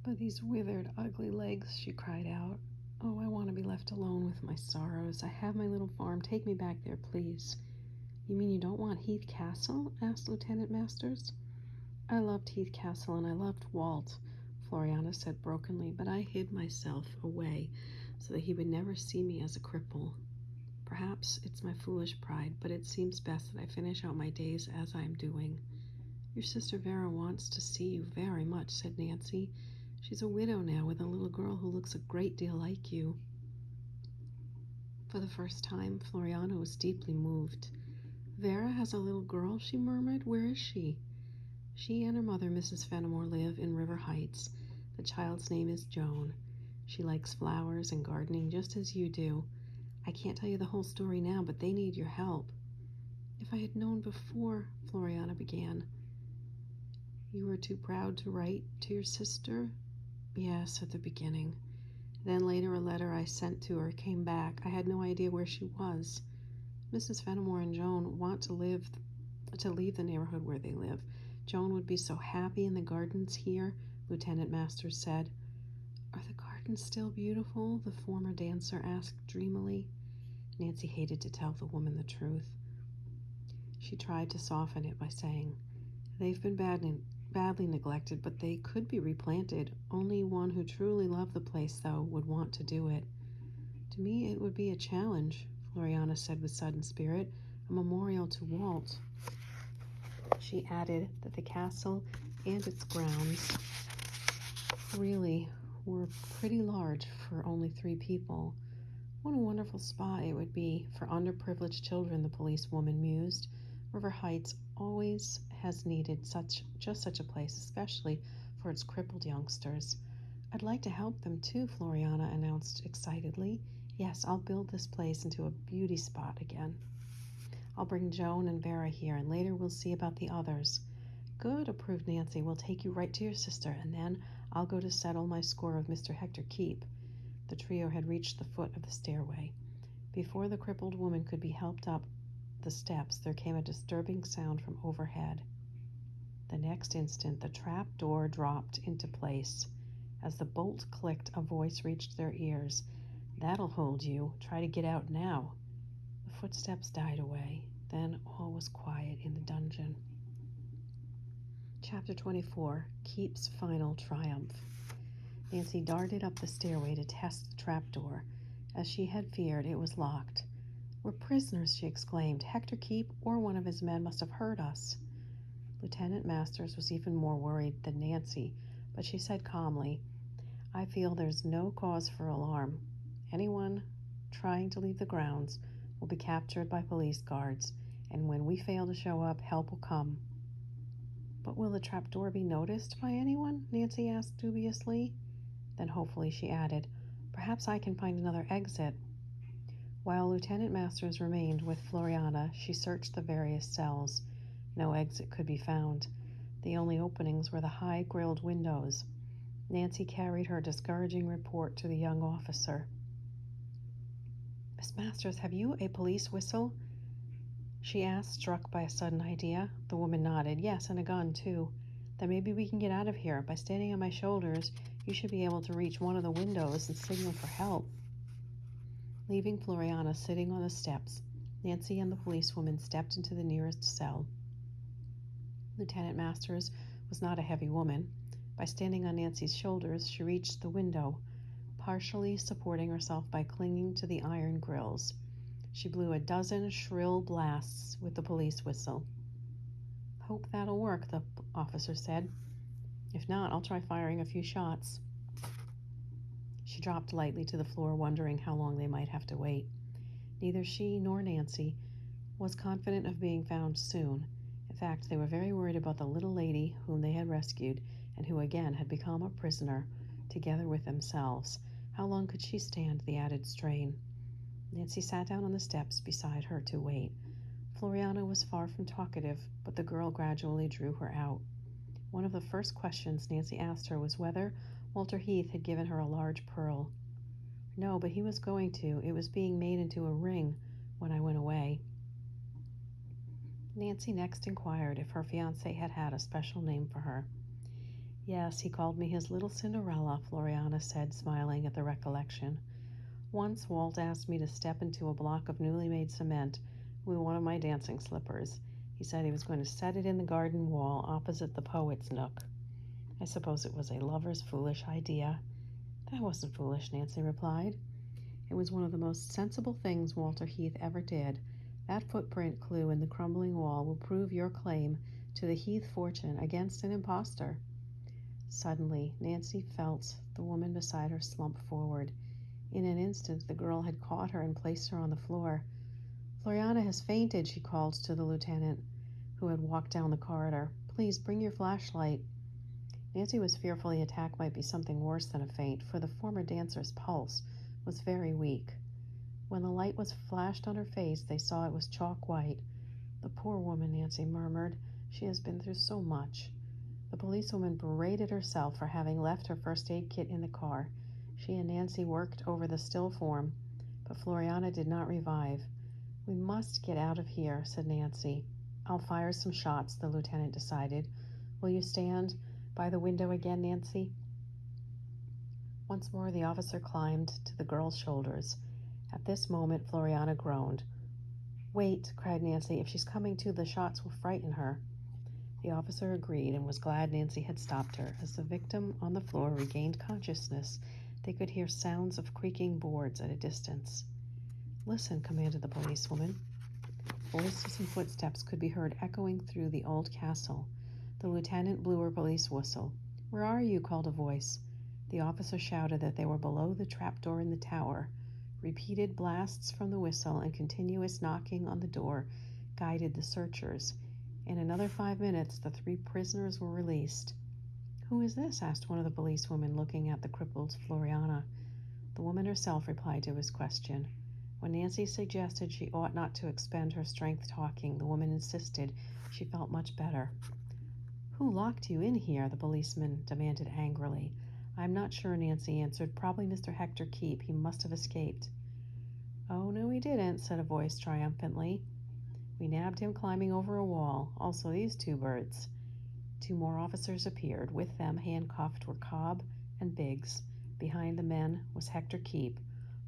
But these withered, ugly legs, she cried out. Oh, I want to be left alone with my sorrows. I have my little farm. Take me back there, please. You mean you don't want Heath Castle? Asked Lieutenant Masters. I loved Heath Castle and I loved Walt, Floriana said brokenly, but I hid myself away so that he would never see me as a cripple. Perhaps it's my foolish pride, but it seems best that I finish out my days as I am doing. Your sister Vera wants to see you very much, said Nancy. She's a widow now with a little girl who looks a great deal like you. For the first time, Floriana was deeply moved. Vera has a little girl, she murmured. Where is she? She and her mother, Mrs. Fenimore, live in River Heights. The child's name is Joan. She likes flowers and gardening just as you do. I can't tell you the whole story now, but they need your help. If I had known before, Floriana began. You were too proud to write to your sister? Yes, at the beginning. Then later a letter I sent to her came back. I had no idea where she was. Mrs. Fenimore and Joan want to leave the neighborhood where they live. Joan would be so happy in the gardens here, Lieutenant Masters said. Are the gardens still beautiful? The former dancer asked dreamily. Nancy hated to tell the woman the truth. She tried to soften it by saying, They've been badly neglected, but they could be replanted. Only one who truly loved the place, though, would want to do it. To me, it would be a challenge, Floriana said with sudden spirit, a memorial to Walt. She added that the castle and its grounds really were pretty large for only 3 people. What a wonderful spot it would be for underprivileged children, the policewoman mused. River Heights always has needed just such a place, especially for its crippled youngsters. I'd like to help them too, Floriana announced excitedly. Yes, I'll build this place into a beauty spot again. I'll bring Joan and Vera here, and later we'll see about the others. Good, approved Nancy. We'll take you right to your sister, and then I'll go to settle my score with Mr. Hector Keep. The trio had reached the foot of the stairway. Before the crippled woman could be helped up the steps, there came a disturbing sound from overhead. The next instant, the trap door dropped into place. As the bolt clicked, a voice reached their ears. That'll hold you. Try to get out now. The footsteps died away. Then all was quiet in the dungeon. Chapter 24, Keep's Final Triumph. Nancy darted up the stairway to test the trapdoor. As she had feared, it was locked. We're prisoners, she exclaimed. Hector Keep or one of his men must have heard us. Lieutenant Masters was even more worried than Nancy, but she said calmly, I feel there's no cause for alarm. Anyone trying to leave the grounds will be captured by police guards, and when we fail to show up, help will come. But will the trapdoor be noticed by anyone? Nancy asked dubiously. Then hopefully she added, perhaps I can find another exit. While Lieutenant Masters remained with Floriana, she searched the various cells. No exit could be found. The only openings were the high grilled windows. Nancy carried her discouraging report to the young officer. Miss Masters, have you a police whistle? She asked, struck by a sudden idea. The woman nodded. Yes, and a gun, too. Then maybe we can get out of here. By standing on my shoulders, you should be able to reach one of the windows and signal for help. Leaving Floriana sitting on the steps, Nancy and the policewoman stepped into the nearest cell. Lieutenant Masters was not a heavy woman. By standing on Nancy's shoulders, she reached the window, partially supporting herself by clinging to the iron grills. She blew a dozen shrill blasts with the police whistle. Hope that'll work, the officer said. If not, I'll try firing a few shots. She dropped lightly to the floor, wondering how long they might have to wait. Neither she nor Nancy was confident of being found soon. In fact, they were very worried about the little lady whom they had rescued and who again had become a prisoner, together with themselves. How long could she stand the added strain? Nancy sat down on the steps beside her to wait. Floriana was far from talkative, but the girl gradually drew her out. One of the first questions Nancy asked her was whether Walter Heath had given her a large pearl. No, but he was going to. It was being made into a ring when I went away. Nancy next inquired if her fiancé had had a special name for her. Yes, he called me his little Cinderella, Floriana said, smiling at the recollection. Once Walt asked me to step into a block of newly made cement with one of my dancing slippers. He said he was going to set it in the garden wall opposite the poet's nook. I suppose it was a lover's foolish idea. That wasn't foolish, Nancy replied. It was one of the most sensible things Walter Heath ever did. That footprint clue in the crumbling wall will prove your claim to the Heath fortune against an impostor. Suddenly, Nancy felt the woman beside her slump forward. In an instant, the girl had caught her and placed her on the floor. Floriana has fainted, she called to the lieutenant, who had walked down the corridor. Please bring your flashlight. Nancy was fearful the attack might be something worse than a faint, for the former dancer's pulse was very weak. When the light was flashed on her face, they saw it was chalk white. The poor woman, Nancy murmured. She has been through so much. The policewoman berated herself for having left her first aid kit in the car. She and Nancy worked over the still form, but Floriana did not revive. We must get out of here, said Nancy. I'll fire some shots, the lieutenant decided. Will you stand by the window again, Nancy? Once more the officer climbed to the girl's shoulders. At this moment, Floriana groaned. Wait, cried Nancy. If she's coming to, the shots will frighten her. The officer agreed and was glad Nancy had stopped her. As the victim on the floor regained consciousness, they could hear sounds of creaking boards at a distance. Listen, commanded the policewoman. Voices and footsteps could be heard echoing through the old castle. The lieutenant blew her police whistle. Where are you? Called a voice. The officer shouted that they were below the trapdoor in the tower. Repeated blasts from the whistle and continuous knocking on the door guided the searchers. In another 5 minutes, the 3 prisoners were released. Who is this? Asked one of the policewomen, looking at the crippled Floriana. The woman herself replied to his question. When Nancy suggested she ought not to expend her strength talking, the woman insisted she felt much better. Who locked you in here? The policeman demanded angrily. I'm not sure, Nancy answered. Probably Mr. Hector Keep. He must have escaped. Oh, no, he didn't, said a voice triumphantly. We nabbed him climbing over a wall. Also these 2 birds. 2 more officers appeared. With them, handcuffed, were Cobb and Biggs. Behind the men was Hector Keep.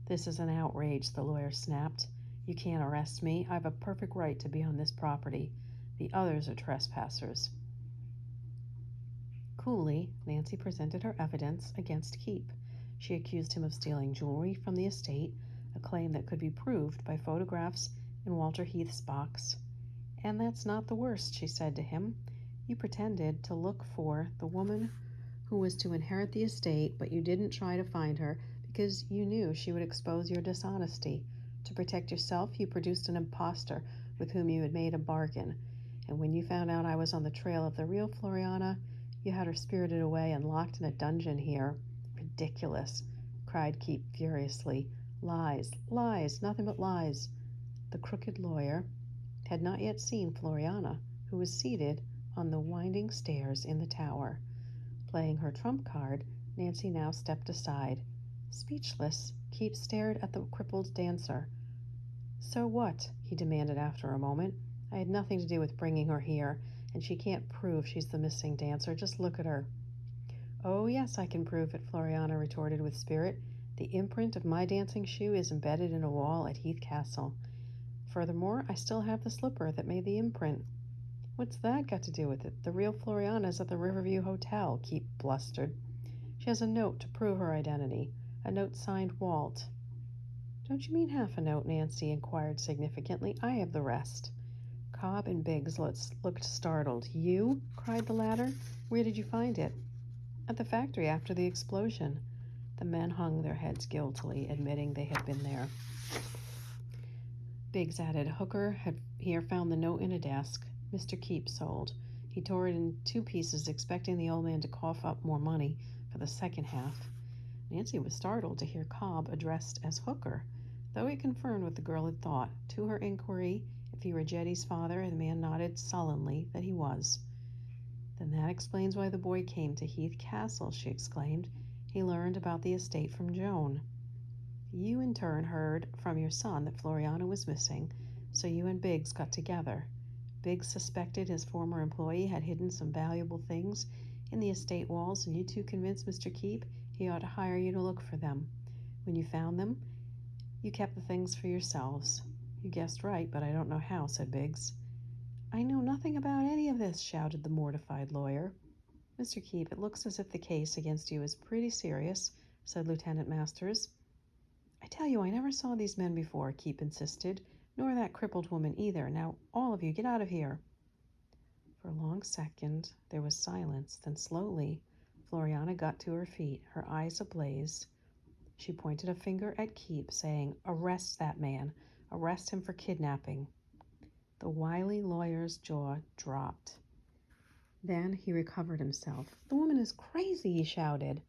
This is an outrage, the lawyer snapped. You can't arrest me. I have a perfect right to be on this property. The others are trespassers. Coolly, Nancy presented her evidence against Keep. She accused him of stealing jewelry from the estate, a claim that could be proved by photographs in Walter Heath's box. And that's not the worst, she said to him. You pretended to look for the woman who was to inherit the estate, but you didn't try to find her because you knew she would expose your dishonesty. To protect yourself, you produced an impostor with whom you had made a bargain. And when you found out I was on the trail of the real Floriana, you had her spirited away and locked in a dungeon here. Ridiculous, cried Keep furiously. Lies, lies, nothing but lies. The crooked lawyer had not yet seen Floriana, who was seated on the winding stairs in the tower. Playing her trump card, Nancy now stepped aside. Speechless, Keep stared at the crippled dancer. So what? He demanded after a moment. I had nothing to do with bringing her here, and she can't prove she's the missing dancer. Just look at her. Oh, yes, I can prove it, Floriana retorted with spirit. The imprint of my dancing shoe is embedded in a wall at Heath Castle. Furthermore, I still have the slipper that made the imprint. What's that got to do with it? The real Floriana's at the Riverview Hotel, Keep blustered. She has a note to prove her identity, a note signed Walt. Don't you mean half a note? Nancy inquired significantly. I have the rest. Cobb and Biggs looked startled. You? Cried the latter. Where did you find it? At the factory after the explosion. The men hung their heads guiltily, admitting they had been there. Biggs added, Hooker had here found the note in a desk. Mr. Keep sold. He tore it in 2 pieces, expecting the old man to cough up more money for the second half. Nancy was startled to hear Cobb addressed as Hooker, though it confirmed what the girl had thought. To her inquiry if he were Jetty's father, the man nodded sullenly that he was. Then that explains why the boy came to Heath Castle, she exclaimed. He learned about the estate from Joan. You, in turn, heard from your son that Floriana was missing, so you and Biggs got together. Biggs suspected his former employee had hidden some valuable things In the estate walls, and you two convinced Mr. Keep he ought to hire you to look for them. When you found them, you kept the things for yourselves. You guessed right, but I don't know how, said Biggs. I know nothing about any of this, shouted the mortified lawyer. Mr. Keep, it looks as if the case against you is pretty serious, said Lieutenant Masters. I tell you, I never saw these men before, Keep insisted, nor that crippled woman either. Now, all of you, get out of here. For a long second, there was silence. Then slowly, Floriana got to her feet, her eyes ablaze. She pointed a finger at Keep, saying, Arrest that man. Arrest him for kidnapping. The wily lawyer's jaw dropped. Then he recovered himself. The woman is crazy, he shouted.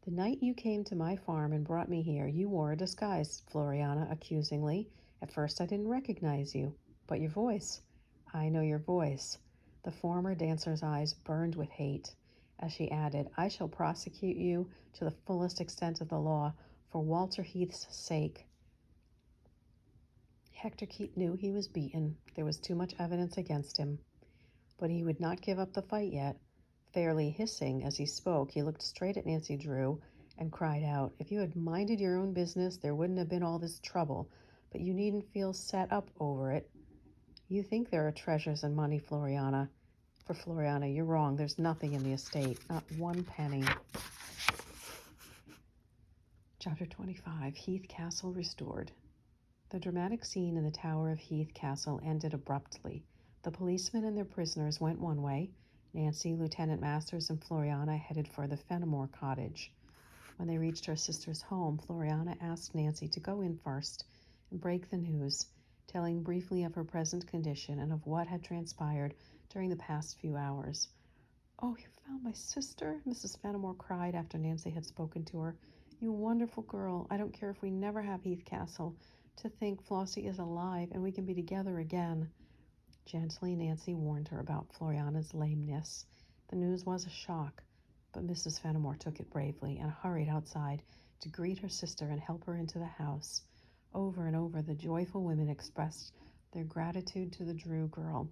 The night you came to my farm and brought me here, you wore a disguise, Floriana accusingly. At first I didn't recognize you, but your voice. I know your voice. The former dancer's eyes burned with hate. As she added, I shall prosecute you to the fullest extent of the law for Walter Heath's sake. Hector Keep knew he was beaten. There was too much evidence against him. But he would not give up the fight yet. Fairly hissing as he spoke, he looked straight at Nancy Drew and cried out, If you had minded your own business, there wouldn't have been all this trouble, but you needn't feel set up over it. You think there are treasures and money, Floriana. For Floriana, you're wrong. There's nothing in the estate, not one penny. Chapter 25, Heath Castle Restored. The dramatic scene in the tower of Heath Castle ended abruptly. The policemen and their prisoners went one way. Nancy, Lieutenant Masters, and Floriana headed for the Fenimore cottage. When they reached her sister's home, Floriana asked Nancy to go in first and break the news, telling briefly of her present condition and of what had transpired during the past few hours. Oh, you found my sister? Mrs. Fenimore cried after Nancy had spoken to her. You wonderful girl. I don't care if we never have Heath Castle. To think Flossie is alive and we can be together again. Gently, Nancy warned her about Floriana's lameness. The news was a shock, but Mrs. Fenimore took it bravely and hurried outside to greet her sister and help her into the house. Over and over, the joyful women expressed their gratitude to the Drew girl.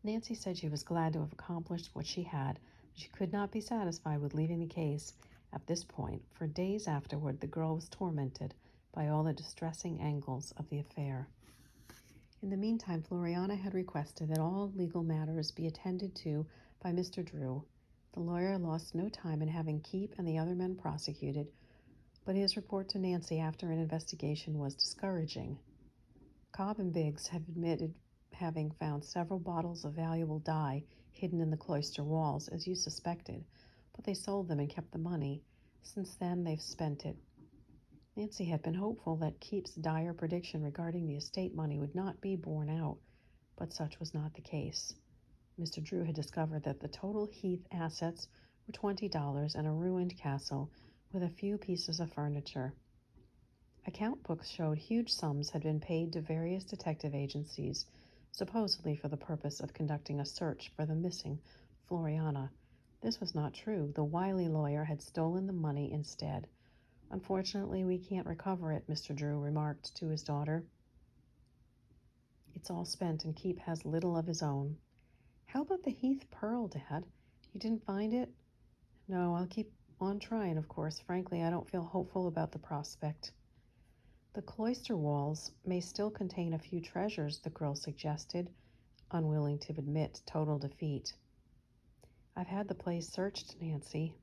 Nancy said she was glad to have accomplished what she had, but she could not be satisfied with leaving the case at this point. For days afterward, the girl was tormented by all the distressing angles of the affair. In the meantime, Floriana had requested that all legal matters be attended to by Mr. Drew. The lawyer lost no time in having Keep and the other men prosecuted, but his report to Nancy after an investigation was discouraging. Cobb and Biggs have admitted having found several bottles of valuable dye hidden in the cloister walls, as you suspected, but they sold them and kept the money. Since then, they've spent it. Nancy had been hopeful that Keep's dire prediction regarding the estate money would not be borne out, but such was not the case. Mr. Drew had discovered that the total Heath assets were $20 and a ruined castle with a few pieces of furniture. Account books showed huge sums had been paid to various detective agencies, supposedly for the purpose of conducting a search for the missing Floriana. This was not true. The wily lawyer had stolen the money instead. Unfortunately, we can't recover it, Mr. Drew remarked to his daughter. It's all spent and Keep has little of his own. How about the Heath pearl, Dad? You didn't find it? No, I'll keep on trying, of course. Frankly, I don't feel hopeful about the prospect. The cloister walls may still contain a few treasures, the girl suggested, unwilling to admit total defeat. I've had the place searched, Nancy.